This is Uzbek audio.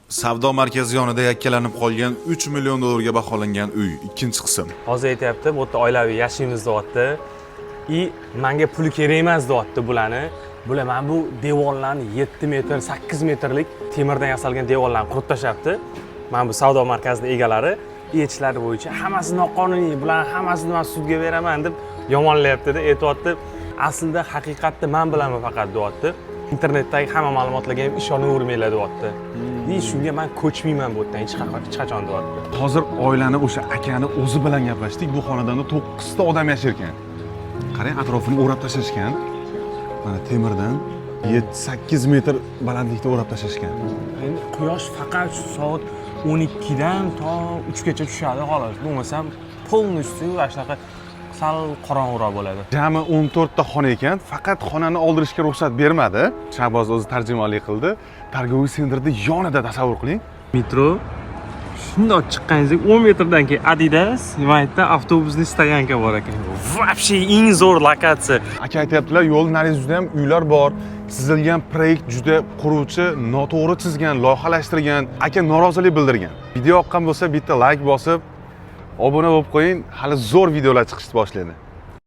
Savdo markazi yonida yakkalanib qolgan 3 million dollarga baholangan uy, ikkinchi qism. Hozir aytyapti, bu yerda oilaviy yashaymiz deyapti. Menga puli kerak emas deyapti bularni. Bular mana bu devorlarni 7 metr, 8 metrlik temirdan yasalgan devorlarni qurib tashlabdi. Mana bu savdo markazining egalari echlari bo'yicha hammasi noqonuniy, bularni hammasini men sudga beraman deb yomonlayapti-da, aytayapti. Aslida haqiqatda men bilaman faqat deyapti. Internetdagi hamma ma'lumotlarga ham ishonavermanglar deyapti. Shunga men ko'chmayman bu yerdan hech qachon deyapti. Hozir oilani o'sha akani o'zi bilan gaplashdik. Bu xonadonda 9 ta odam yashar ekan. Qarang, atrofini o'rab tashlashgan. Mana temirdan 7-8 metr balandlikda o'rab tashlashgan. Endi quyosh faqat soat 12 dan to 3 gacha tushadi xolos. Bo'lmasam polностью shunaqa sal qorong'uroq bo'ladi. Jami 14 ta xona ekan, faqat xonani oldirishga ruxsat bermadi. Shahboz o'zi tarjimonlik qildi. Targoviy sentrda yonida tasavvur qiling. Metro shundoq chiqqaningizda 10 metrdan keyin Adidas, nimaaytda avtobusli stoyanka bor ekan. Вообще eng zo'r lokatsiya. Aka aytayaptilar, yo'l narizida ham uylar bor. Chizilgan proyekt juda quruvchi, noto'g'ri chizgan, loyihalashtirgan. Aka norozilik bildirgan. Video yoqqan bo'lsa bitta like bosib, obuna bo'lib qo'ying. Hali zo'r videolar chiqishni boshlaydi.